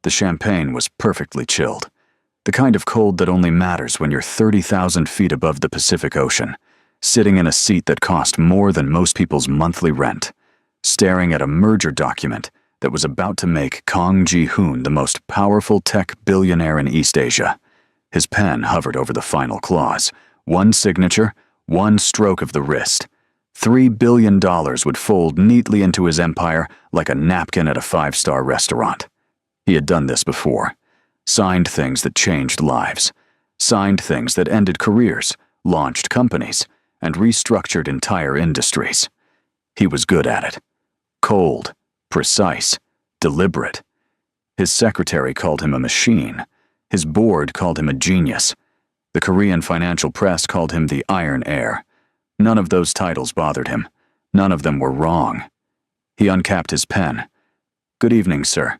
The champagne was perfectly chilled. The kind of cold that only matters when you're 30,000 feet above the Pacific Ocean, sitting in a seat that cost more than most people's monthly rent, staring at a merger document that was about to make Kong Ji-hoon the most powerful tech billionaire in East Asia. His pen hovered over the final clause. One signature, one stroke of the wrist. $3 billion would fold neatly into his empire like a napkin at a five-star restaurant. He had done this before. Signed things that changed lives. Signed things that ended careers, launched companies, and restructured entire industries. He was good at it. Cold, precise, deliberate. His secretary called him a machine. His board called him a genius. The Korean financial press called him the Iron Heir. None of those titles bothered him. None of them were wrong. He uncapped his pen. "Good evening, sir.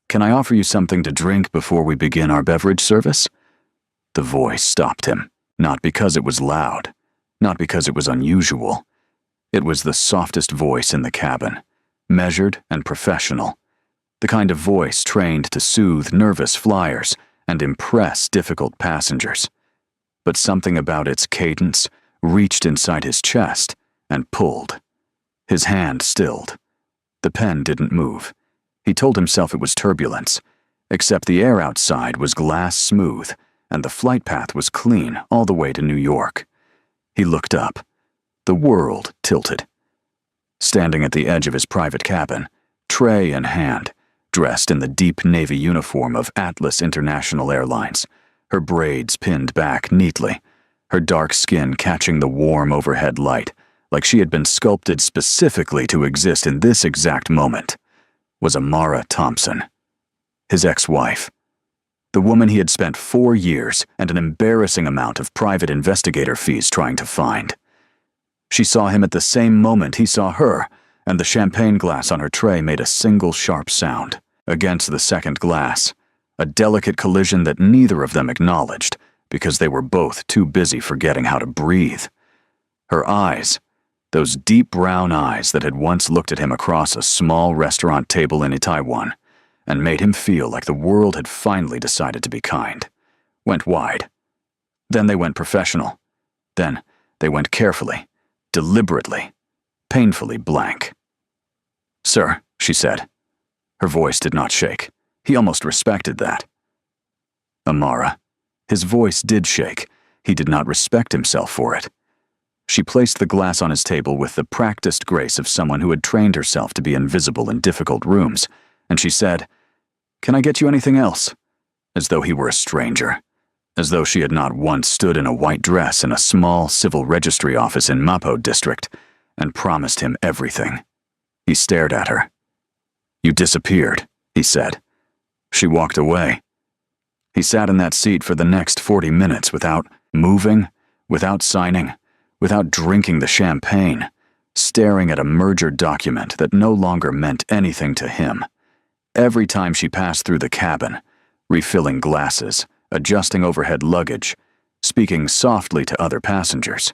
Can I offer you something to drink before we begin our beverage service?" The voice stopped him, not because it was loud, not because it was unusual. It was the softest voice in the cabin, measured and professional, the kind of voice trained to soothe nervous flyers and impress difficult passengers. But something about its cadence reached inside his chest and pulled. His hand stilled. The pen didn't move. He told himself it was turbulence, except the air outside was glass smooth and the flight path was clean all the way to New York. He looked up. The world tilted. Standing at the edge of his private cabin, tray in hand, dressed in the deep navy uniform of Atlas International Airlines, her braids pinned back neatly, her dark skin catching the warm overhead light, like she had been sculpted specifically to exist in this exact moment, was Amara Thompson, his ex-wife, the woman he had spent 4 years and an embarrassing amount of private investigator fees trying to find. She saw him at the same moment he saw her, and the champagne glass on her tray made a single sharp sound against the second glass, a delicate collision that neither of them acknowledged because they were both too busy forgetting how to breathe. Her eyes, those deep brown eyes that had once looked at him across a small restaurant table in Itaewon and made him feel like the world had finally decided to be kind, went wide. Then they went professional. Then they went carefully, deliberately, painfully blank. "Sir," she said. Her voice did not shake. He almost respected that. "Amara." His voice did shake. He did not respect himself for it. She placed the glass on his table with the practiced grace of someone who had trained herself to be invisible in difficult rooms, and she said, "Can I get you anything else?" As though he were a stranger. As though she had not once stood in a white dress in a small civil registry office in Mapo district and promised him everything. He stared at her. "You disappeared," he said. She walked away. He sat in that seat for the next 40 minutes without moving, without signing, without drinking the champagne, staring at a merger document that no longer meant anything to him. Every time she passed through the cabin, refilling glasses, adjusting overhead luggage, speaking softly to other passengers,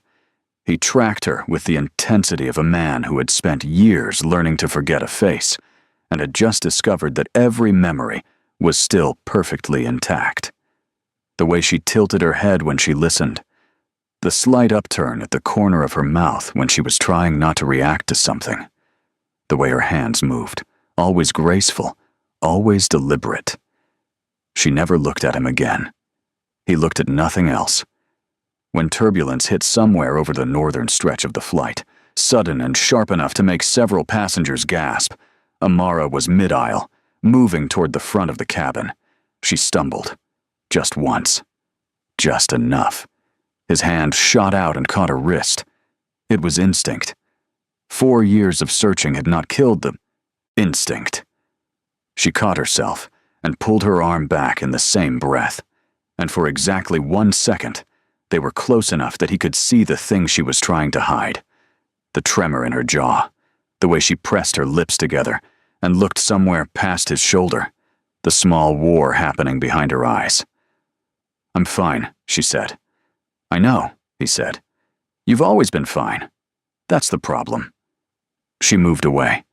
he tracked her with the intensity of a man who had spent years learning to forget a face and had just discovered that every memory was still perfectly intact. The way she tilted her head when she listened, the slight upturn at the corner of her mouth when she was trying not to react to something, the way her hands moved, always graceful, always deliberate. She never looked at him again. He looked at nothing else. When turbulence hit somewhere over the northern stretch of the flight, sudden and sharp enough to make several passengers gasp, Amara was mid-aisle, moving toward the front of the cabin. She stumbled. Just once. Just enough. His hand shot out and caught her wrist. It was instinct. 4 years of searching had not killed the instinct. She caught herself and pulled her arm back in the same breath, and for exactly 1 second, they were close enough that he could see the thing she was trying to hide. The tremor in her jaw, the way she pressed her lips together and looked somewhere past his shoulder, the small war happening behind her eyes. "I'm fine," she said. "I know," he said. "You've always been fine. That's the problem." She moved away.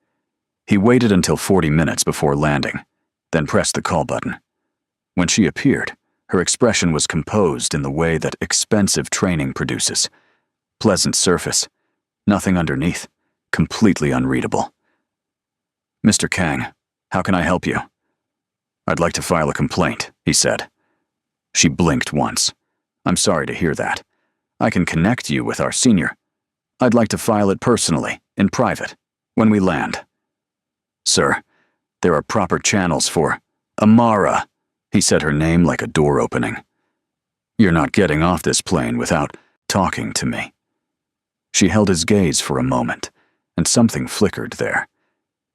He waited until 40 minutes before landing. then pressed the call button. When she appeared, her expression was composed in the way that expensive training produces. Pleasant surface, nothing underneath, completely unreadable. "Mr. Kang, how can I help you?" "I'd like to file a complaint," he said. She blinked once. "I'm sorry to hear that. I can connect you with our senior. I'd like to file it personally, in private, when we land." "Sir, there are proper channels for Amara." He said her name like a door opening. "You're not getting off this plane without talking to me." She held his gaze for a moment, and something flickered there.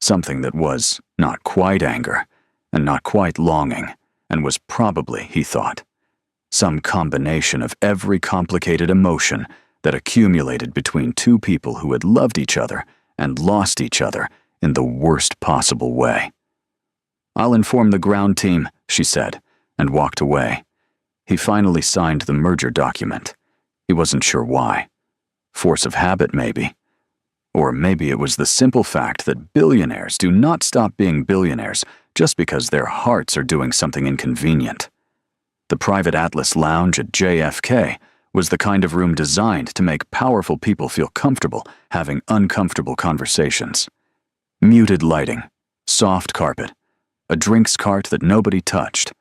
Something that was not quite anger, and not quite longing, and was probably, he thought, some combination of every complicated emotion that accumulated between two people who had loved each other and lost each other in the worst possible way. "I'll inform the ground team," she said, and walked away. He finally signed the merger document. He wasn't sure why. Force of habit, maybe. Or maybe it was the simple fact that billionaires do not stop being billionaires just because their hearts are doing something inconvenient. The private Atlas Lounge at JFK was the kind of room designed to make powerful people feel comfortable having uncomfortable conversations. Muted lighting, soft carpet, a drinks cart that nobody touched,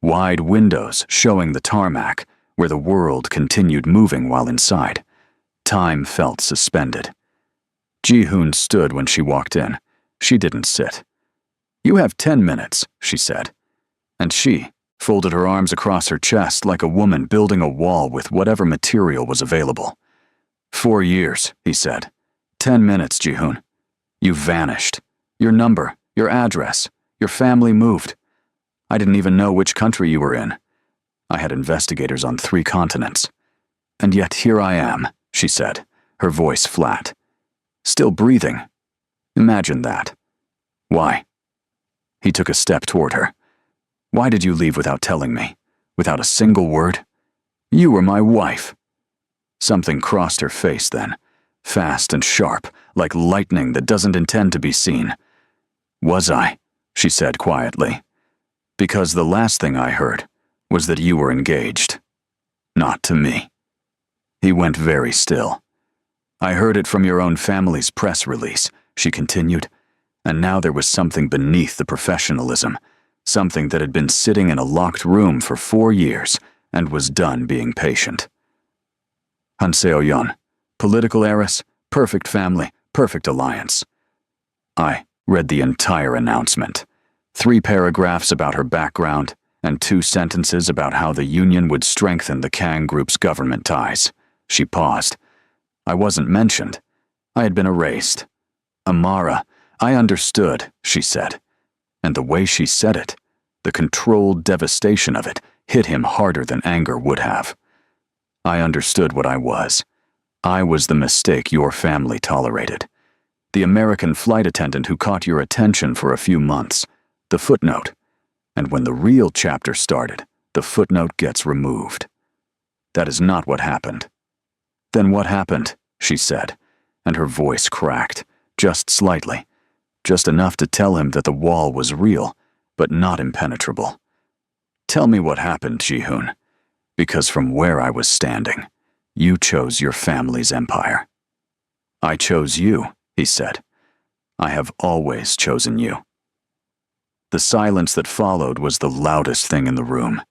wide windows showing the tarmac where the world continued moving while inside. Time felt suspended. Ji-hoon stood when she walked in. She didn't sit. "You have 10 minutes, she said. And she folded her arms across her chest like a woman building a wall with whatever material was available. 4 years, he said. 10 minutes, Ji-hoon. You vanished. Your number, your address, your family moved. I didn't even know which country you were in. I had investigators on 3 continents. And yet here I am, she said, her voice flat. Still breathing. Imagine that. Why?" He took a step toward her. "Why did you leave without telling me? Without a single word? You were my wife." Something crossed her face then, fast and sharp, like lightning that doesn't intend to be seen. "Was I?" she said quietly. "Because the last thing I heard was that you were engaged. Not to me." He went very still. "I heard it from your own family's press release," she continued, and now there was something beneath the professionalism, something that had been sitting in a locked room for 4 years and was done being patient. "Han Seo-yeon, political heiress, perfect family, perfect alliance." I read the entire announcement. 3 paragraphs about her background, and 2 sentences about how the union would strengthen the Kang Group's government ties. She paused. I wasn't mentioned. I had been erased. "Amara, I understood," she said. And the way she said it, the controlled devastation of it, hit him harder than anger would have. "I understood what I was. I was the mistake your family tolerated. The American flight attendant who caught your attention for a few months. The footnote. And when the real chapter started, the footnote gets removed. That is not what happened." "Then what happened?" she said, and her voice cracked, just slightly, just enough to tell him that the wall was real, but not impenetrable. "Tell me what happened, Ji-hoon, because from where I was standing, you chose your family's empire." "I chose you," he said. "I have always chosen you." The silence that followed was the loudest thing in the room.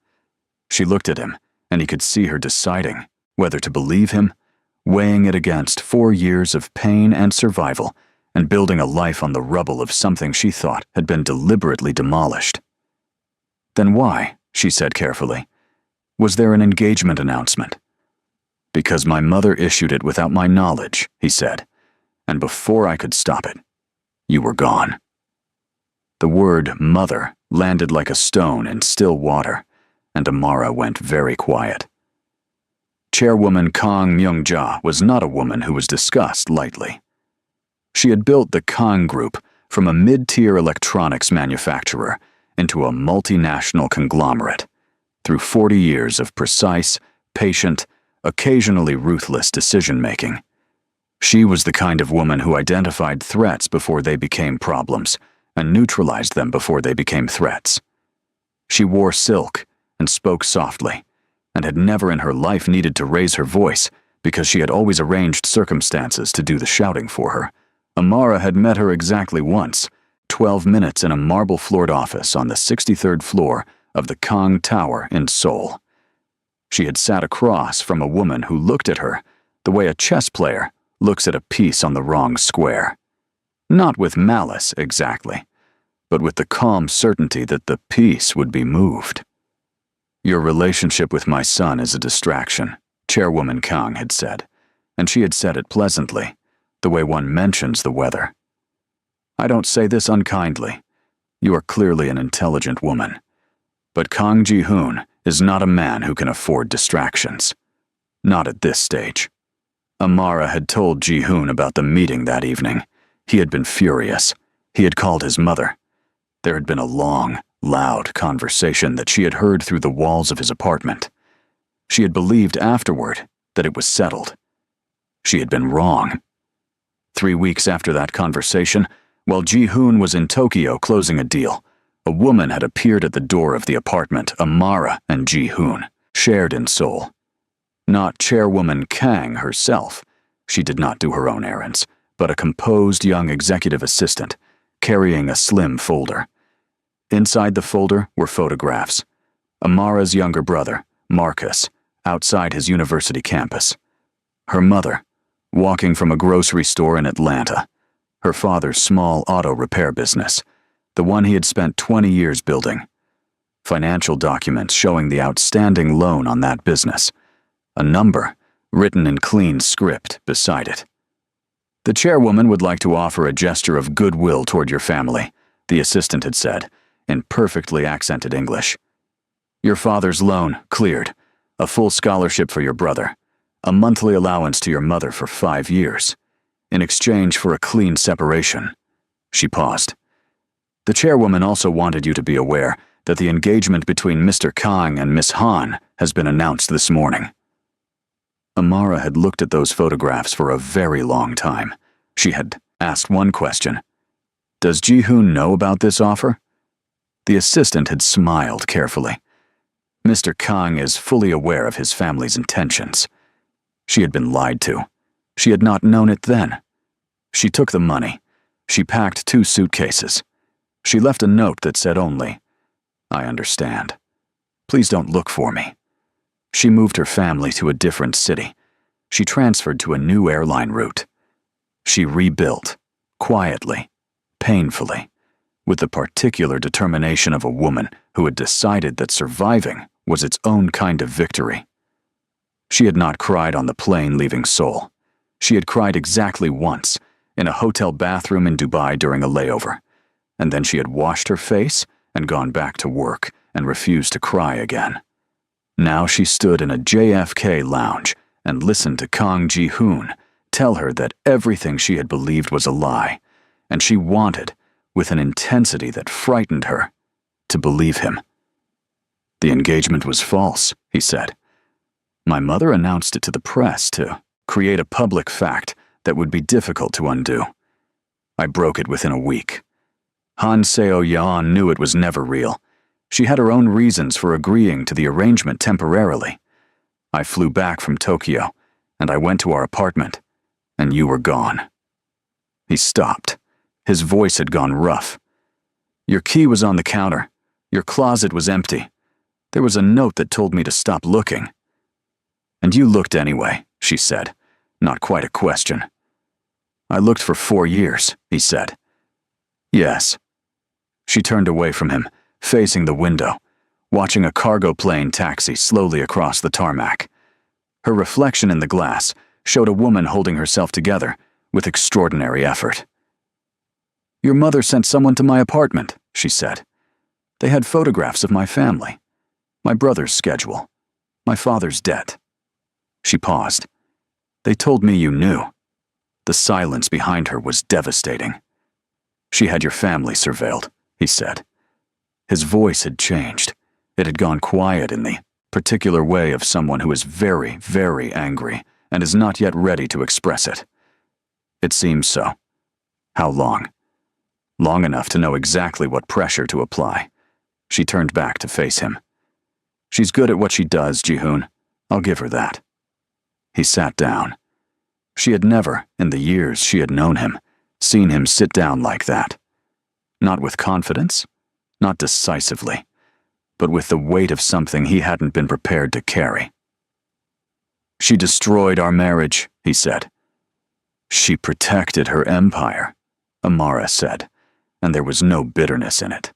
She looked at him, and he could see her deciding whether to believe him, weighing it against 4 years of pain and survival, and building a life on the rubble of something she thought had been deliberately demolished. "Then why?" she said carefully. "Was there an engagement announcement?" "Because my mother issued it without my knowledge," he said, "and before I could stop it, you were gone." The word mother landed like a stone in still water, and Amara went very quiet. Chairwoman Kang Myung-ja was not a woman who was discussed lightly. She had built the Kang Group from a mid-tier electronics manufacturer into a multinational conglomerate through 40 years of precise, patient, occasionally ruthless decision-making. She was the kind of woman who identified threats before they became problems and neutralized them before they became threats. She wore silk and spoke softly, and had never in her life needed to raise her voice because she had always arranged circumstances to do the shouting for her. Amara had met her exactly once, 12 minutes in a marble-floored office on the 63rd floor of the Kang Tower in Seoul. She had sat across from a woman who looked at her the way a chess player looks at a piece on the wrong square. Not with malice, exactly, but with the calm certainty that the piece would be moved. "Your relationship with my son is a distraction," Chairwoman Kang had said, and she had said it pleasantly, the way one mentions the weather. "I don't say this unkindly. You are clearly an intelligent woman. But Kang Ji-hoon is not a man who can afford distractions. Not at this stage." Amara had told Ji-hoon about the meeting that evening. He had been furious. He had called his mother. There had been a long, loud conversation that she had heard through the walls of his apartment. She had believed afterward that it was settled. She had been wrong. 3 weeks after that conversation, while Ji-hoon was in Tokyo closing a deal, a woman had appeared at the door of the apartment Amara and Ji-hoon shared in Seoul. Not Chairwoman Kang herself. She did not do her own errands, but a composed young executive assistant, carrying a slim folder. Inside the folder were photographs. Amara's younger brother, Marcus, outside his university campus. Her mother, walking from a grocery store in Atlanta. Her father's small auto repair business, the one he had spent 20 years building. Financial documents showing the outstanding loan on that business. A number, written in clean script, beside it. "The chairwoman would like to offer a gesture of goodwill toward your family," the assistant had said, in perfectly accented English. "Your father's loan cleared, a full scholarship for your brother, a monthly allowance to your mother for 5 years, in exchange for a clean separation." She paused. "The chairwoman also wanted you to be aware that the engagement between Mr. Kang and Miss Han has been announced this morning." Amara had looked at those photographs for a very long time. She had asked one question. "Does Ji-hoon know about this offer?" The assistant had smiled carefully. "Mr. Kang is fully aware of his family's intentions." She had been lied to. She had not known it then. She took the money. She packed 2 suitcases. She left a note that said only, "I understand. Please don't look for me." She moved her family to a different city. She transferred to a new airline route. She rebuilt, quietly, painfully, with the particular determination of a woman who had decided that surviving was its own kind of victory. She had not cried on the plane leaving Seoul. She had cried exactly once, in a hotel bathroom in Dubai during a layover, and then she had washed her face and gone back to work and refused to cry again. Now she stood in a JFK lounge and listened to Kang Ji-hoon tell her that everything she had believed was a lie, and she wanted, with an intensity that frightened her, to believe him. "The engagement was false," he said. "My mother announced it to the press to create a public fact that would be difficult to undo. I broke it within a week. Han Seo-yeon knew it was never real. She had her own reasons for agreeing to the arrangement temporarily. I flew back from Tokyo, and I went to our apartment, and you were gone." He stopped. His voice had gone rough. "Your key was on the counter. Your closet was empty. There was a note that told me to stop looking." "And you looked anyway," she said, not quite a question. "I looked for 4 years," he said. "Yes." She turned away from him, facing the window, watching a cargo plane taxi slowly across the tarmac. Her reflection in the glass showed a woman holding herself together with extraordinary effort. "Your mother sent someone to my apartment," she said. "They had photographs of my family, my brother's schedule, my father's debt." She paused. "They told me you knew." The silence behind her was devastating. "She had your family surveilled," he said. His voice had changed. It had gone quiet in the particular way of someone who is very, very angry and is not yet ready to express it. "It seems so." "How long?" long enough to know exactly what pressure to apply. She turned back to face him. She's good at what she does, Ji-hoon. I'll give her that. He sat down. She had never, in the years she had known him, seen him sit down like that. Not with confidence, not decisively, but with the weight of something he hadn't been prepared to carry. She destroyed our marriage, he said. She protected her empire, Amara said, and there was no bitterness in it.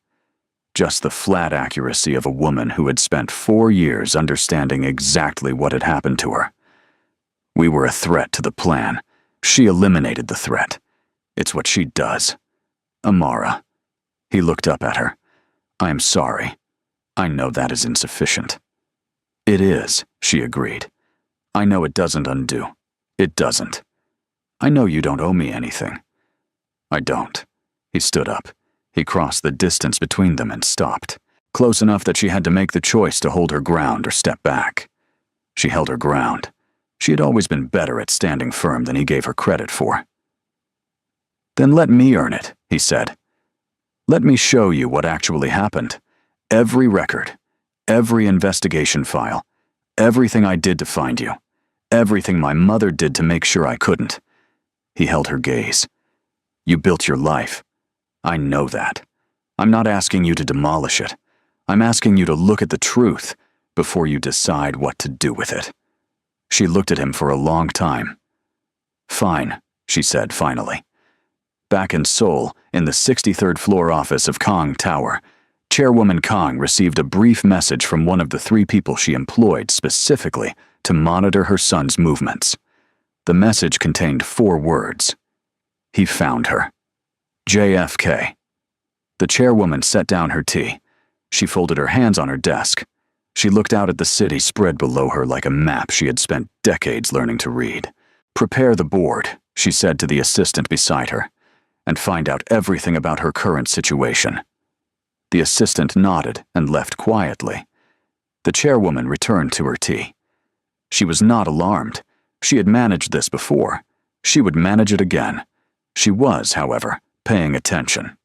Just the flat accuracy of a woman who had spent 4 years understanding exactly what had happened to her. We were a threat to the plan. She eliminated the threat. It's what she does. Amara. He looked up at her. I am sorry. I know that is insufficient. It is, she agreed. I know it doesn't undo. It doesn't. I know you don't owe me anything. I don't. He stood up. He crossed the distance between them and stopped, close enough that she had to make the choice to hold her ground or step back. She held her ground. She had always been better at standing firm than he gave her credit for. Then let me earn it, he said. Let me show you what actually happened. Every record, every investigation file, everything I did to find you, everything my mother did to make sure I couldn't. He held her gaze. You built your life. I know that. I'm not asking you to demolish it. I'm asking you to look at the truth before you decide what to do with it. She looked at him for a long time. Fine, she said finally. Back in Seoul, in the 63rd floor office of Kong Tower, Chairwoman Kong received a brief message from one of the 3 people she employed specifically to monitor her son's movements. The message contained 4 words. He found her. JFK. The chairwoman set down her tea. She folded her hands on her desk. She looked out at the city spread below her like a map she had spent decades learning to read. Prepare the board, she said to the assistant beside her, and find out everything about her current situation. The assistant nodded and left quietly. The chairwoman returned to her tea. She was not alarmed. She had managed this before. She would manage it again. She was, however, paying attention.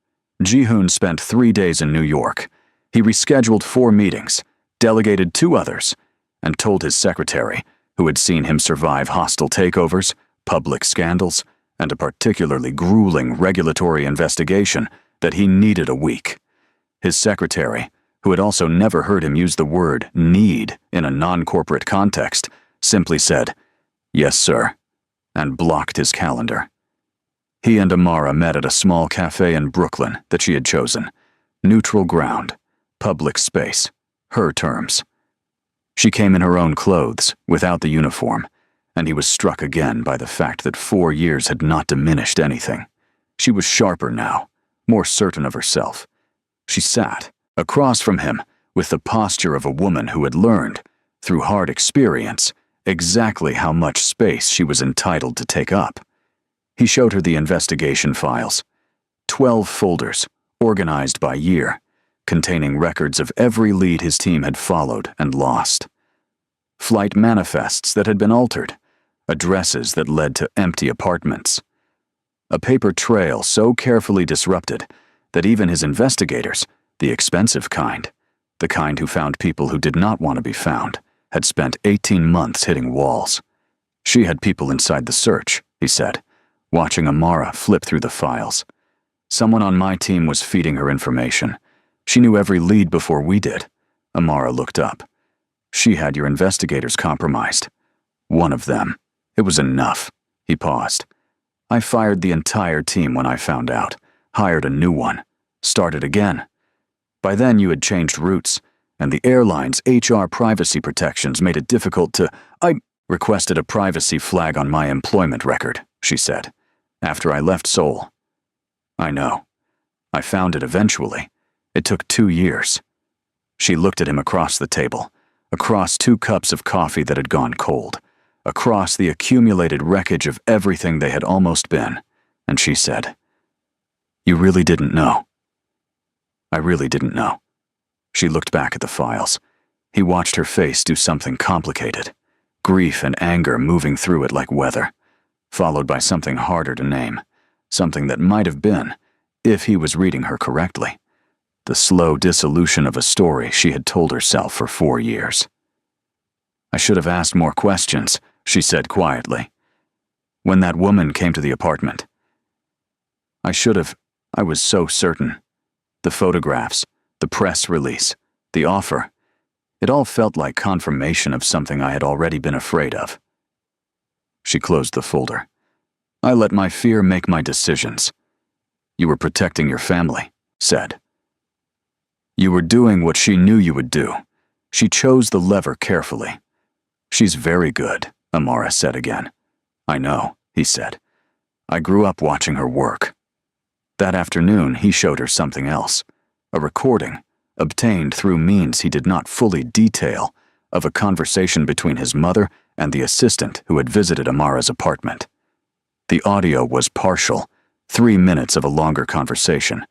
Ji-hoon spent 3 days in New York. He rescheduled 4 meetings, delegated 2 others, and told his secretary, who had seen him survive hostile takeovers, public scandals, and a particularly grueling regulatory investigation, that he needed a week. His secretary, who had also never heard him use the word need in a non-corporate context, simply said, "Yes, sir," and blocked his calendar. He and Amara met at a small cafe in Brooklyn that she had chosen. Neutral ground, public space, her terms. She came in her own clothes, without the uniform, and he was struck again by the fact that 4 years had not diminished anything. She was sharper now, more certain of herself. She sat, across from him, with the posture of a woman who had learned, through hard experience, exactly how much space she was entitled to take up. He showed her the investigation files. 12 folders, organized by year, containing records of every lead his team had followed and lost. Flight manifests that had been altered, addresses that led to empty apartments. A paper trail so carefully disrupted that even his investigators, the expensive kind, the kind who found people who did not want to be found, had spent 18 months hitting walls. She had people inside the search, he said, watching Amara flip through the files. Someone on my team was feeding her information. She knew every lead before we did. Amara looked up. She had your investigators compromised. One of them. It was enough. He paused. I fired the entire team when I found out, hired a new one, started again. By then you had changed routes, and the airline's HR privacy protections made it difficult to... I requested a privacy flag on my employment record, she said, after I left Seoul. I know. I found it eventually. It took 2 years. She looked at him across the table, across 2 cups of coffee that had gone cold, across the accumulated wreckage of everything they had almost been, and she said, You really didn't know. I really didn't know. She looked back at the files. He watched her face do something complicated, grief and anger moving through it like weather, followed by something harder to name, something that might have been, if he was reading her correctly. The slow dissolution of a story she had told herself for 4 years. "I should have asked more questions," she said quietly. "When that woman came to the apartment. I should have. I was so certain. The photographs, the press release, the offer. It all felt like confirmation of something I had already been afraid of." She closed the folder. "I let my fear make my decisions." "You were protecting your family," said. "You were doing what she knew you would do. She chose the lever carefully." "She's very good," Amara said again. "I know," he said. "I grew up watching her work." That afternoon, he showed her something else. A recording, obtained through means he did not fully detail, of a conversation between his mother and the assistant who had visited Amara's apartment. The audio was partial, 3 minutes of a longer conversation,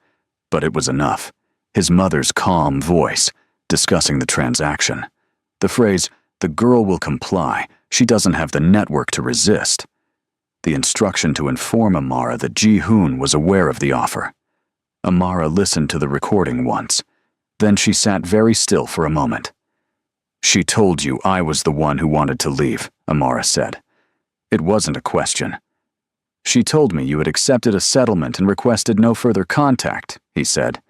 but it was enough. His mother's calm voice, discussing the transaction. The phrase, "the girl will comply, she doesn't have the network to resist." The instruction to inform Amara that Ji-hoon was aware of the offer. Amara listened to the recording once. Then she sat very still for a moment. "She told you I was the one who wanted to leave," Amara said. "It wasn't a question." "She told me you had accepted a settlement and requested no further contact," he said.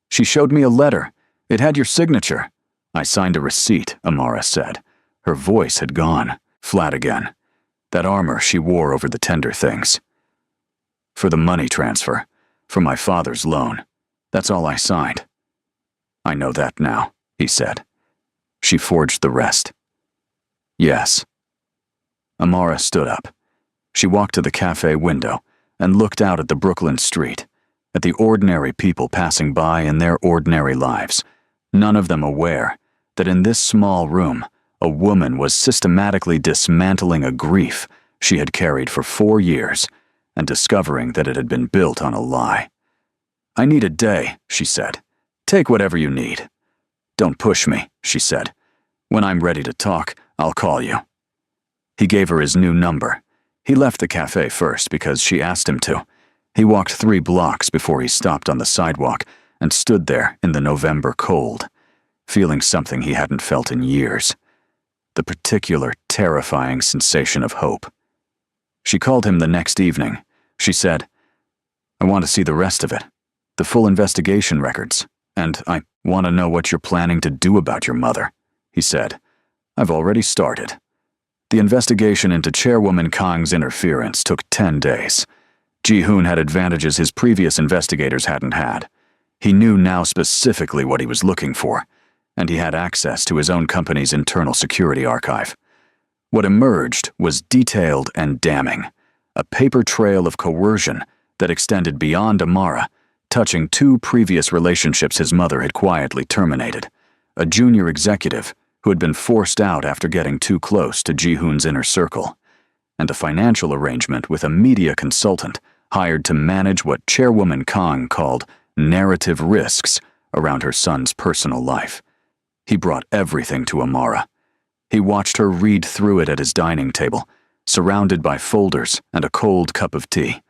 "She showed me a letter. It had your signature." "I signed a receipt," Amara said. Her voice had gone, flat again. "That armor she wore over the tender things. For the money transfer, for my father's loan. That's all I signed." "I know that now," he said. "She forged the rest." "Yes." Amara stood up. She walked to the cafe window and looked out at the Brooklyn street, at the ordinary people passing by in their ordinary lives, none of them aware that in this small room, a woman was systematically dismantling a grief she had carried for 4 years and discovering that it had been built on a lie. "I need a day," she said. "Take whatever you need." "Don't push me," she said. "When I'm ready to talk, I'll call you." He gave her his new number. He left the cafe first because she asked him to. He walked 3 blocks before he stopped on the sidewalk and stood there in the November cold, feeling something he hadn't felt in years. The particular terrifying sensation of hope. She called him the next evening. She said, "I want to see the rest of it, the full investigation records, and I want to know what you're planning to do about your mother," he said. "I've already started." The investigation into Chairwoman Kang's interference took 10 days. Ji-hoon had advantages his previous investigators hadn't had. He knew now specifically what he was looking for, and he had access to his own company's internal security archive. What emerged was detailed and damning, a paper trail of coercion that extended beyond Amara, touching 2 previous relationships his mother had quietly terminated, a junior executive who had been forced out after getting too close to Ji-hoon's inner circle, and a financial arrangement with a media consultant hired to manage what Chairwoman Kang called narrative risks around her son's personal life. He brought everything to Amara. He watched her read through it at his dining table, surrounded by folders and a cold cup of tea,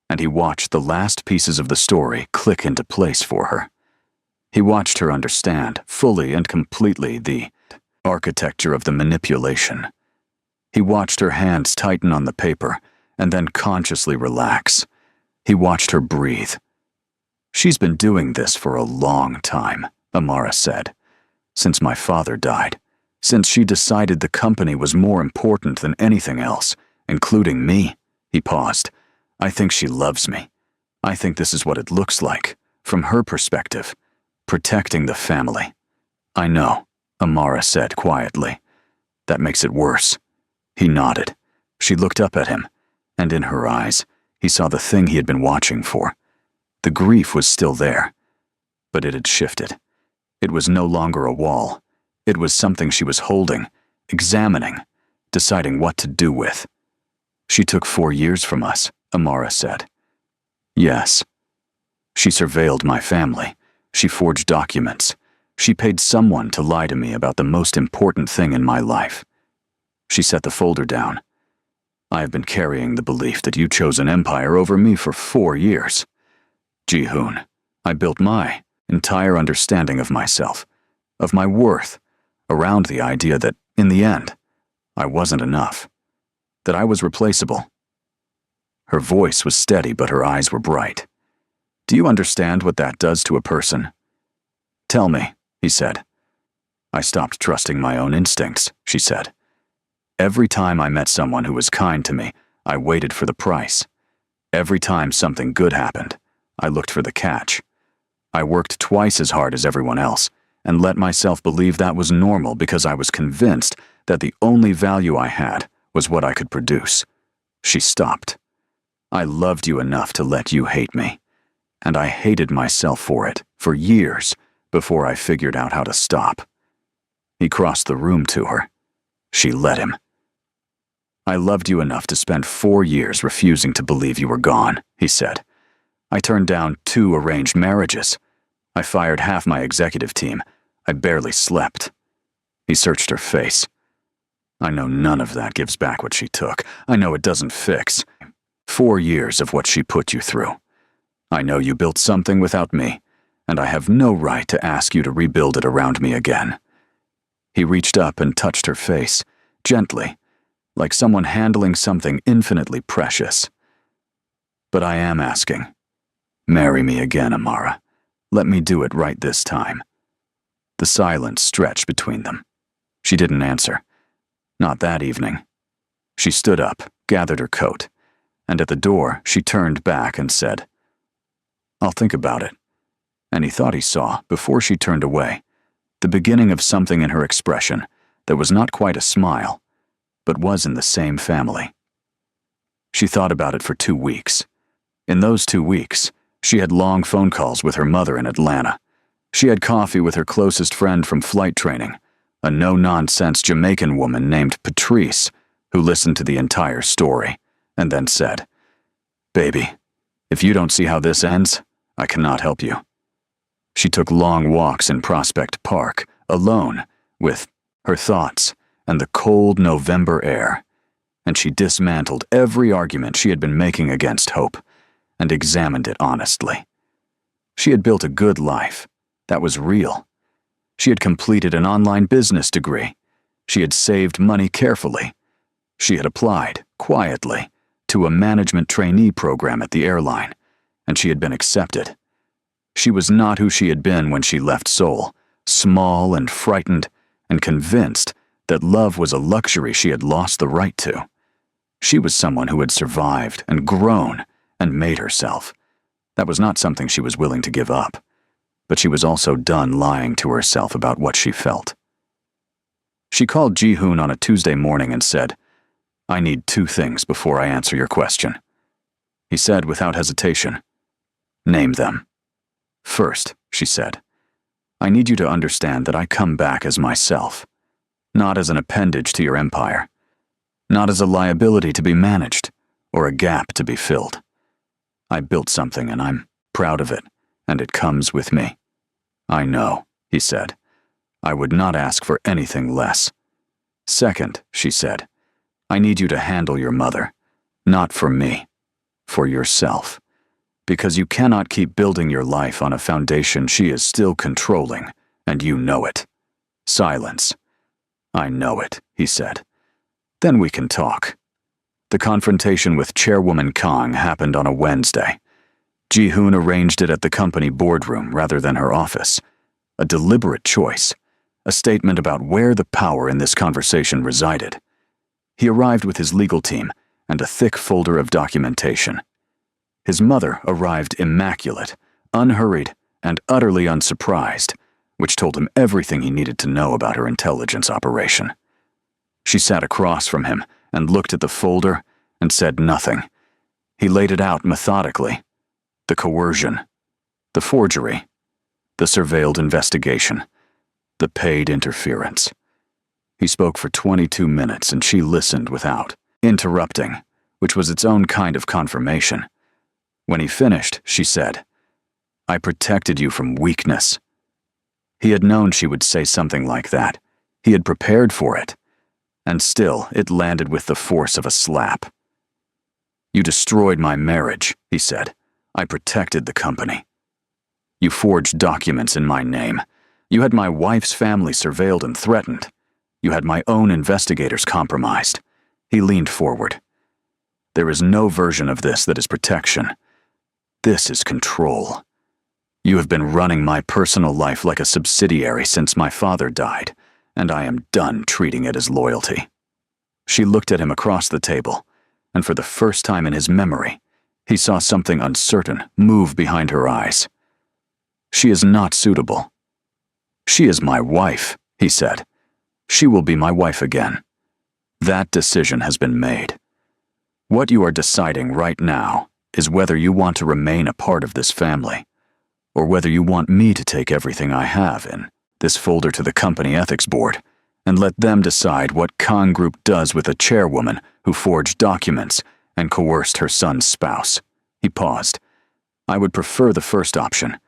and he watched the last pieces of the story click into place for her. He watched her understand, fully and completely, the architecture of the manipulation. He watched her hands tighten on the paper and then consciously relax. He watched her breathe. "She's been doing this for a long time," Amara said. "Since my father died. Since she decided the company was more important than anything else, including me." He paused. "I think she loves me. I think this is what it looks like, from her perspective, protecting the family." "I know," Amara said quietly. "That makes it worse." He nodded. She looked up at him, and in her eyes, he saw the thing he had been watching for. The grief was still there, but it had shifted. It was no longer a wall. It was something she was holding, examining, deciding what to do with. "She took 4 years from us," Amara said. "Yes." "She surveilled my family. She forged documents. She paid someone to lie to me about the most important thing in my life." She set the folder down. "I have been carrying the belief that you chose an empire over me for 4 years. Ji-hoon. I built my entire understanding of myself, of my worth, around the idea that, in the end, I wasn't enough, that I was replaceable. Her voice was steady, but her eyes were bright. Do you understand what that does to a person? Tell me, he said. I stopped trusting my own instincts, she said. Every time I met someone who was kind to me, I waited for the price. Every time something good happened, I looked for the catch. I worked twice as hard as everyone else, and let myself believe that was normal because I was convinced that the only value I had was what I could produce. She stopped. I loved you enough to let you hate me, and I hated myself for it for years before I figured out how to stop. He crossed the room to her. She let him. I loved you enough to spend 4 years refusing to believe you were gone, he said. I turned down 2 arranged marriages. I fired half my executive team. I barely slept. He searched her face. I know none of that gives back what she took. I know it doesn't fix 4 years of what she put you through. I know you built something without me, and I have no right to ask you to rebuild it around me again. He reached up and touched her face, gently, like someone handling something infinitely precious. But I am asking. Marry me again, Amara. Let me do it right this time. The silence stretched between them. She didn't answer. Not that evening. She stood up, gathered her coat, and at the door she turned back and said, I'll think about it. And he thought he saw, before she turned away, the beginning of something in her expression that was not quite a smile, but was in the same family. She thought about it for 2 weeks. In those 2 weeks, she had long phone calls with her mother in Atlanta. She had coffee with her closest friend from flight training, a no-nonsense Jamaican woman named Patrice, who listened to the entire story, and then said, Baby, if you don't see how this ends, I cannot help you. She took long walks in Prospect Park, alone, with her thoughts and the cold November air, and she dismantled every argument she had been making against hope and examined it honestly. She had built a good life. That was real. She had completed an online business degree. She had saved money carefully. She had applied, quietly, to a management trainee program at the airline, and she had been accepted. She was not who she had been when she left Seoul, small and frightened and convinced that love was a luxury she had lost the right to. She was someone who had survived and grown and made herself. That was not something she was willing to give up, but she was also done lying to herself about what she felt. She called Ji-hoon on a Tuesday morning and said, I need 2 things before I answer your question. He said without hesitation, Name them. First, she said, I need you to understand that I come back as myself, not as an appendage to your empire, not as a liability to be managed or a gap to be filled. I built something and I'm proud of it, and it comes with me. I know, he said. I would not ask for anything less. Second, she said, I need you to handle your mother, not for me, for yourself, because you cannot keep building your life on a foundation she is still controlling, and you know it. Silence. I know it, he said. Then we can talk. The confrontation with Chairwoman Kang happened on a Wednesday. Ji-hoon arranged it at the company boardroom rather than her office. A deliberate choice, a statement about where the power in this conversation resided. He arrived with his legal team and a thick folder of documentation. His mother arrived immaculate, unhurried, and utterly unsurprised, which told him everything he needed to know about her intelligence operation. She sat across from him and looked at the folder and said nothing. He laid it out methodically. The coercion, the forgery, the surveilled investigation, the paid interference. He spoke for 22 minutes and she listened without interrupting, which was its own kind of confirmation. When he finished, she said, I protected you from weakness. He had known she would say something like that. He had prepared for it. And still, it landed with the force of a slap. You destroyed my marriage, he said. I protected the company. You forged documents in my name. You had my wife's family surveilled and threatened. You had my own investigators compromised. He leaned forward. There is no version of this that is protection. This is control. You have been running my personal life like a subsidiary since my father died, and I am done treating it as loyalty. She looked at him across the table, and for the first time in his memory, he saw something uncertain move behind her eyes. She is not suitable. She is my wife, he said. She will be my wife again. That decision has been made. What you are deciding right now is whether you want to remain a part of this family, or whether you want me to take everything I have in this folder to the company ethics board and let them decide what Khan Group does with a chairwoman who forged documents and coerced her son's spouse. He paused. I would prefer the first option.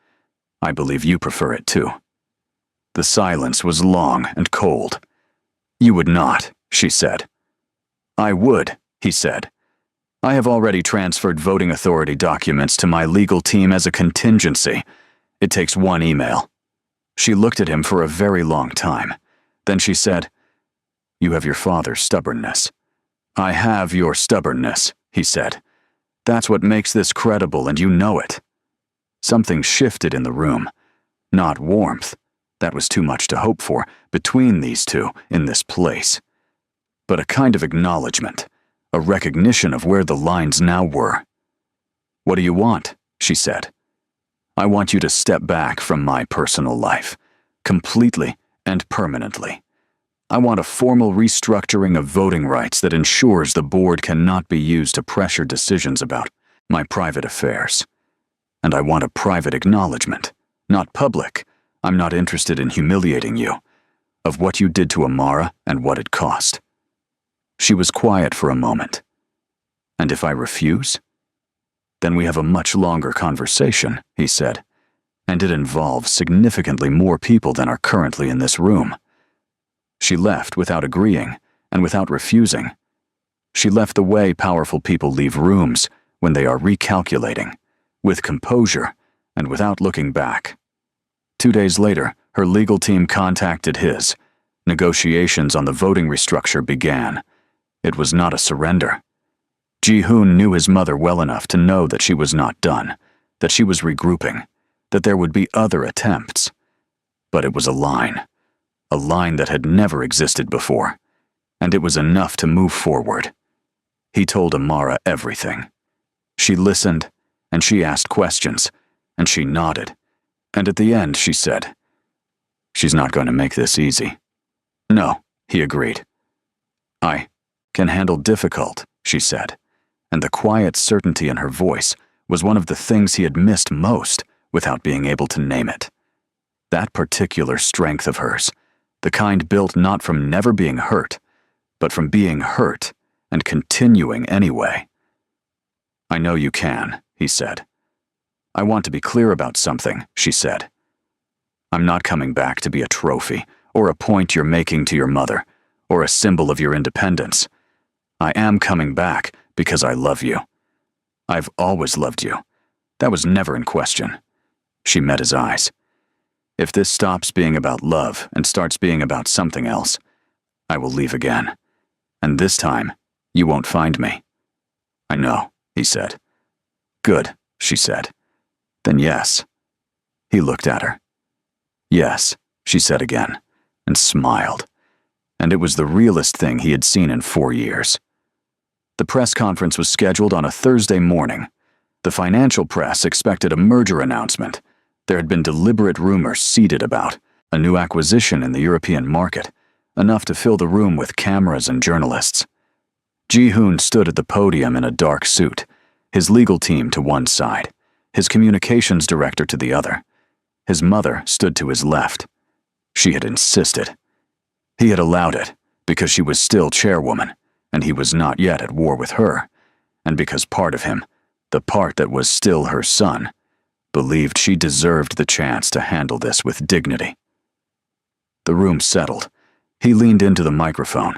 I believe you prefer it too. The silence was long and cold. You would not, she said. I would, he said. I have already transferred voting authority documents to my legal team as a contingency. It takes one email. She looked at him for a very long time. Then she said, You have your father's stubbornness. I have your stubbornness, he said. That's what makes this credible, and you know it. Something shifted in the room. Not warmth. That was too much to hope for between these two in this place. But a kind of acknowledgement, a recognition of where the lines now were. What do you want? She said. I want you to step back from my personal life, completely and permanently. I want a formal restructuring of voting rights that ensures the board cannot be used to pressure decisions about my private affairs. And I want a private acknowledgement, not public. I'm not interested in humiliating you, of what you did to Amara and what it cost. She was quiet for a moment. And if I refuse? Then we have a much longer conversation, he said, and it involves significantly more people than are currently in this room. She left without agreeing and without refusing. She left the way powerful people leave rooms when they are recalculating, with composure and without looking back. 2 days later, her legal team contacted his. Negotiations on the voting restructure began. It was not a surrender. Ji-hoon knew his mother well enough to know that she was not done, that she was regrouping, that there would be other attempts. But it was a line that had never existed before, and it was enough to move forward. He told Amara everything. She listened, and she asked questions, and she nodded, and at the end she said, She's not going to make this easy. No, he agreed. I can handle difficult, she said, and the quiet certainty in her voice was one of the things he had missed most without being able to name it. That particular strength of hers, the kind built not from never being hurt, but from being hurt and continuing anyway. I know you can, he said. I want to be clear about something, she said. I'm not coming back to be a trophy or a point you're making to your mother or a symbol of your independence. I am coming back because I love you. I've always loved you. That was never in question. She met his eyes. If this stops being about love and starts being about something else, I will leave again. And this time, you won't find me. I know, he said. Good, she said. Then yes. He looked at her. Yes, she said again, and smiled. And it was the realest thing he had seen in 4 years. The press conference was scheduled on a Thursday morning. The financial press expected a merger announcement. There had been deliberate rumors seeded about a new acquisition in the European market, enough to fill the room with cameras and journalists. Ji-hoon stood at the podium in a dark suit, his legal team to one side, his communications director to the other. His mother stood to his left. She had insisted. He had allowed it because she was still chairwoman, and he was not yet at war with her, and because part of him, the part that was still her son, believed she deserved the chance to handle this with dignity. The room settled. He leaned into the microphone.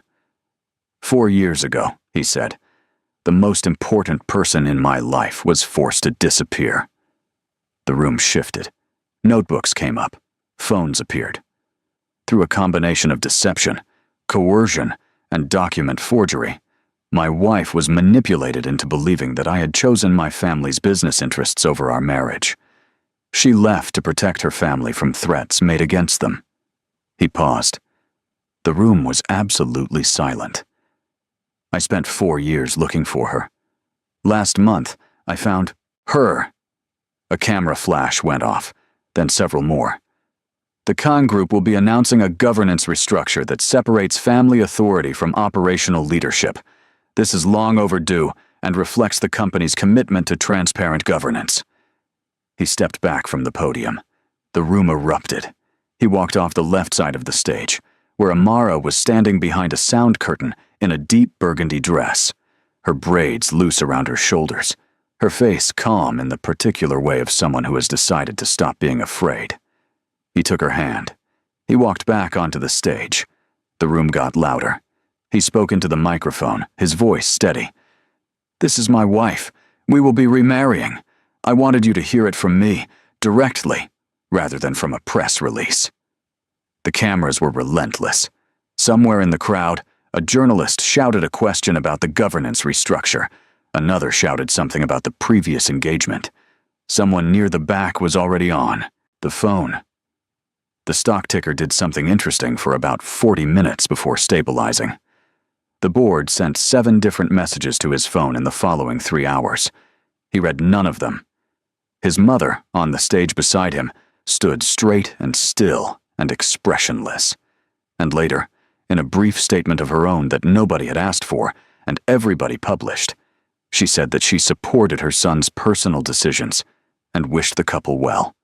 4 years ago, he said, The most important person in my life was forced to disappear. The room shifted. Notebooks came up. Phones appeared. Through a combination of deception, coercion, and document forgery, my wife was manipulated into believing that I had chosen my family's business interests over our marriage. She left to protect her family from threats made against them. He paused. The room was absolutely silent. I spent 4 years looking for her. Last month, I found her. A camera flash went off, then several more. The Khan Group will be announcing a governance restructure that separates family authority from operational leadership. This is long overdue and reflects the company's commitment to transparent governance. He stepped back from the podium. The room erupted. He walked off the left side of the stage, where Amara was standing behind a sound curtain in a deep burgundy dress, her braids loose around her shoulders, her face calm in the particular way of someone who has decided to stop being afraid. He took her hand. He walked back onto the stage. The room got louder. He spoke into the microphone, his voice steady. "This is my wife. We will be remarrying. I wanted you to hear it from me, directly, rather than from a press release." The cameras were relentless. Somewhere in the crowd, a journalist shouted a question about the governance restructure. Another shouted something about the previous engagement. Someone near the back was already on the phone. The stock ticker did something interesting for about 40 minutes before stabilizing. The board sent 7 different messages to his phone in the following 3 hours. He read none of them. His mother, on the stage beside him, stood straight and still and expressionless. And later, in a brief statement of her own that nobody had asked for and everybody published, she said that she supported her son's personal decisions and wished the couple well.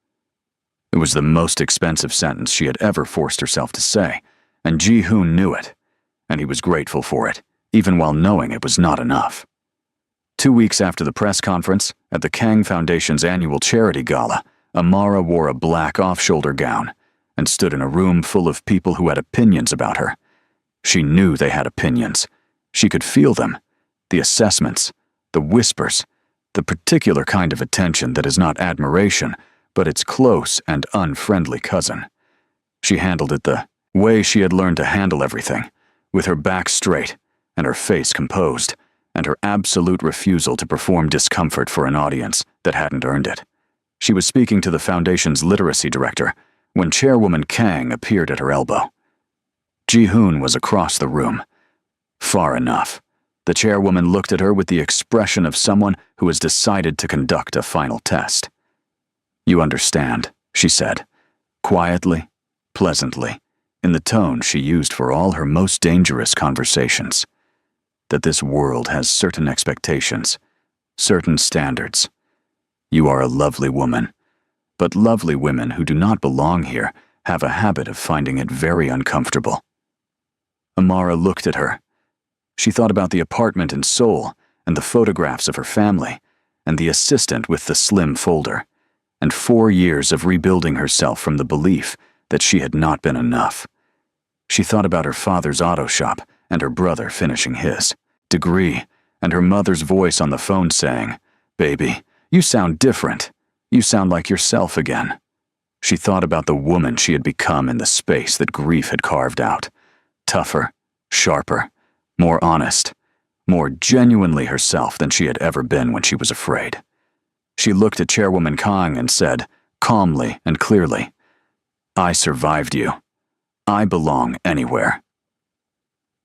It was the most expensive sentence she had ever forced herself to say, and Ji-hoon knew it, and he was grateful for it, even while knowing it was not enough. 2 weeks after the press conference, at the Kang Foundation's annual charity gala, Amara wore a black off-shoulder gown and stood in a room full of people who had opinions about her. She knew they had opinions. She could feel them, the assessments, the whispers, the particular kind of attention that is not admiration, but its close and unfriendly cousin. She handled it the way she had learned to handle everything, with her back straight and her face composed, and her absolute refusal to perform discomfort for an audience that hadn't earned it. She was speaking to the foundation's literacy director when Chairwoman Kang appeared at her elbow. Ji-hoon was across the room. Far enough. The chairwoman looked at her with the expression of someone who has decided to conduct a final test. "You understand," she said, quietly, pleasantly, in the tone she used for all her most dangerous conversations, that this world has certain expectations, certain standards. You are a lovely woman, but lovely women who do not belong here have a habit of finding it very uncomfortable. Amara looked at her. She thought about the apartment in Seoul and the photographs of her family and the assistant with the slim folder, and 4 years of rebuilding herself from the belief that she had not been enough. She thought about her father's auto shop and her brother finishing his degree, and her mother's voice on the phone saying, "Baby, you sound different. You sound like yourself again." She thought about the woman she had become in the space that grief had carved out. Tougher, sharper, more honest, more genuinely herself than she had ever been when she was afraid. She looked at Chairwoman Kang and said, calmly and clearly, "I survived you. I belong anywhere."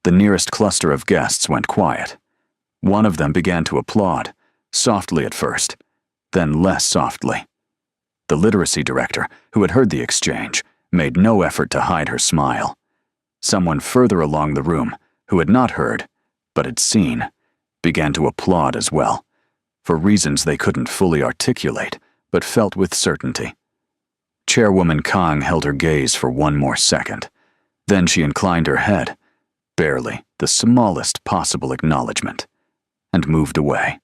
The nearest cluster of guests went quiet. One of them began to applaud, softly at first, then less softly. The literacy director, who had heard the exchange, made no effort to hide her smile. Someone further along the room, who had not heard, but had seen, began to applaud as well, for reasons they couldn't fully articulate, but felt with certainty. Chairwoman Kang held her gaze for 1 more second. Then she inclined her head, barely the smallest possible acknowledgement, and moved away.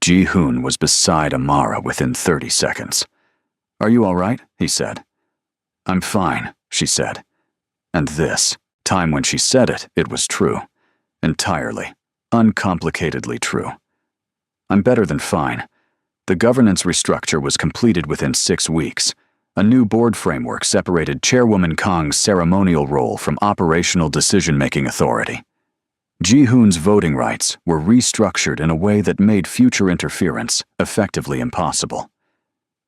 Ji-hoon was beside Amara within 30 seconds. "Are you all right?" he said. "I'm fine," she said. And this time when she said it, it was true. Entirely. Uncomplicatedly true. I'm better than fine. The governance restructure was completed within 6 weeks. A new board framework separated Chairwoman Kang's ceremonial role from operational decision-making authority. Ji-hoon's voting rights were restructured in a way that made future interference effectively impossible.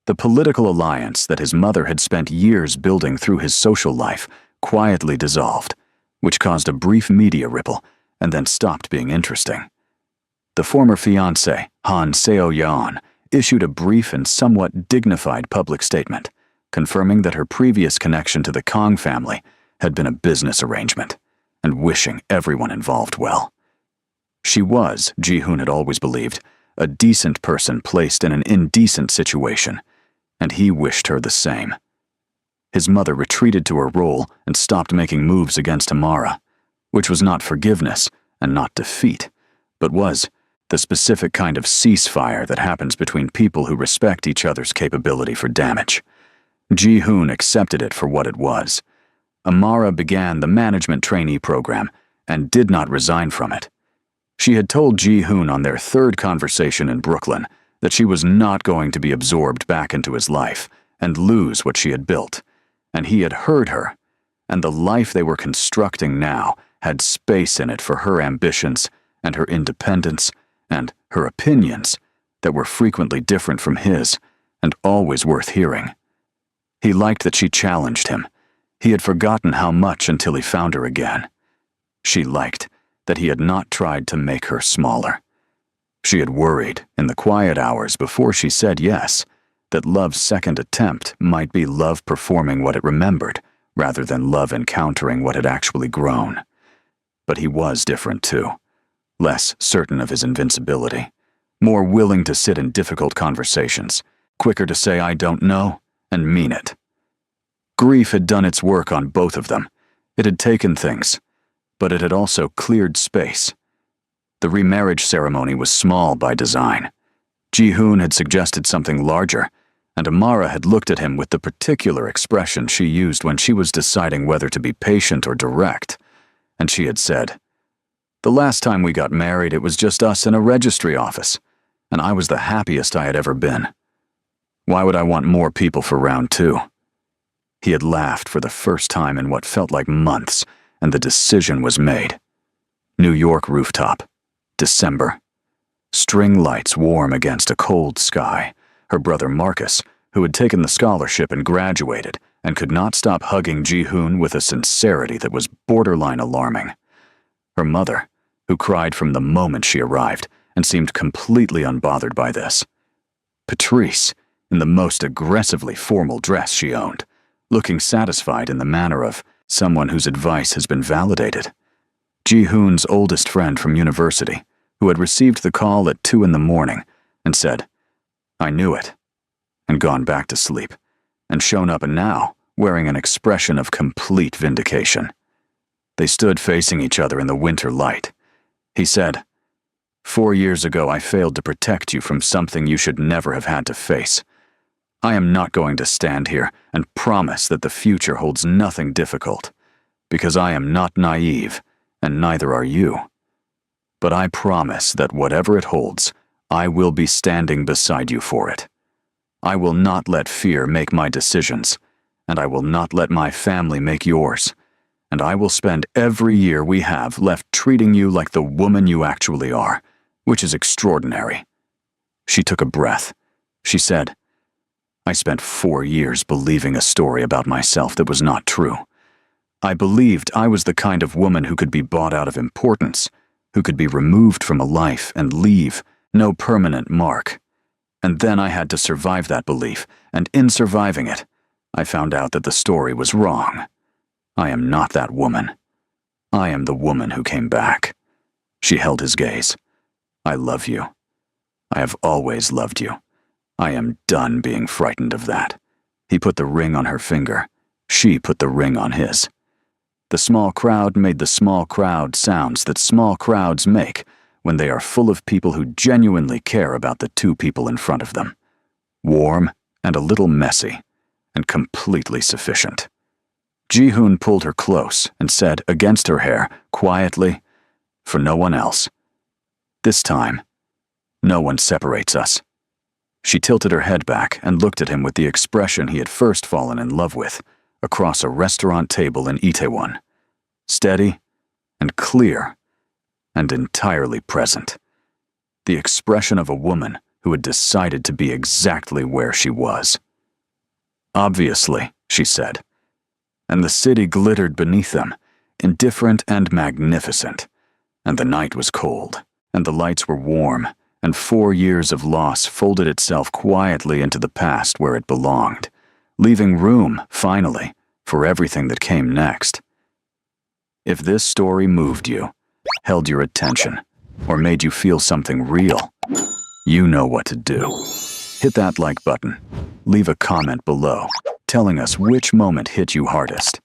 The political alliance that his mother had spent years building through his social life quietly dissolved, which caused a brief media ripple and then stopped being interesting. The former fiancé, Han Seo-yeon, issued a brief and somewhat dignified public statement, confirming that her previous connection to the Kang family had been a business arrangement, and wishing everyone involved well. She was, Ji-hoon had always believed, a decent person placed in an indecent situation, and he wished her the same. His mother retreated to her role and stopped making moves against Amara, which was not forgiveness and not defeat, but was the specific kind of ceasefire that happens between people who respect each other's capability for damage. Ji-hoon accepted it for what it was. Amara began the management trainee program and did not resign from it. She had told Ji-hoon on their third conversation in Brooklyn that she was not going to be absorbed back into his life and lose what she had built, and he had heard her, and the life they were constructing now had space in it for her ambitions and her independence and her opinions that were frequently different from his and always worth hearing. He liked that she challenged him. He had forgotten how much until he found her again. She liked that he had not tried to make her smaller. She had worried, in the quiet hours before she said yes, that love's second attempt might be love performing what it remembered, rather than love encountering what had actually grown. But he was different too, less certain of his invincibility, more willing to sit in difficult conversations, quicker to say I don't know, and mean it. Grief had done its work on both of them. It had taken things, but it had also cleared space. The remarriage ceremony was small by design. Ji-hoon had suggested something larger, and Amara had looked at him with the particular expression she used when she was deciding whether to be patient or direct, and she had said, "The last time we got married, it was just us in a registry office, and I was the happiest I had ever been. Why would I want more people for round 2? He had laughed for the first time in what felt like months, and the decision was made. New York rooftop. December. String lights warm against a cold sky. Her brother Marcus, who had taken the scholarship and graduated, and could not stop hugging Ji-hoon with a sincerity that was borderline alarming. Her mother, who cried from the moment she arrived, and seemed completely unbothered by this. Patrice, in the most aggressively formal dress she owned, looking satisfied in the manner of someone whose advice has been validated. Ji-hoon's oldest friend from university, who had received the call at 2 a.m. and said, "I knew it," and gone back to sleep, and shown up now, wearing an expression of complete vindication. They stood facing each other in the winter light. He said, "4 years ago I failed to protect you from something you should never have had to face. I am not going to stand here and promise that the future holds nothing difficult, because I am not naive, and neither are you. But I promise that whatever it holds, I will be standing beside you for it. I will not let fear make my decisions, and I will not let my family make yours, and I will spend every year we have left treating you like the woman you actually are, which is extraordinary." She took a breath. She said, "I spent 4 years believing a story about myself that was not true. I believed I was the kind of woman who could be bought out of importance, who could be removed from a life and leave no permanent mark. And then I had to survive that belief, and in surviving it, I found out that the story was wrong. I am not that woman. I am the woman who came back." She held his gaze. "I love you. I have always loved you. I am done being frightened of that." He put the ring on her finger. She put the ring on his. The small crowd made the small crowd sounds that small crowds make when they are full of people who genuinely care about the two people in front of them. Warm and a little messy, and completely sufficient. Ji-hoon pulled her close and said against her hair, quietly, "For no one else, This time, no one separates us. She tilted her head back and looked at him with the expression he had first fallen in love with, across a restaurant table in Itaewon. Steady and clear and entirely present. The expression of a woman who had decided to be exactly where she was. Obviously, she said, and the city glittered beneath them, indifferent and magnificent, and the night was cold, and the lights were warm, and 4 years of loss folded itself quietly into the past where it belonged, leaving room, finally, for everything that came next. If this story moved you, held your attention, or made you feel something real, you know what to do. Hit that like button, leave a comment below, telling us which moment hit you hardest,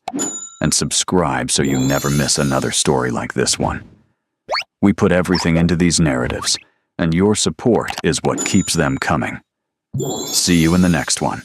and subscribe so you never miss another story like this one. We put everything into these narratives, and your support is what keeps them coming. See you in the next one.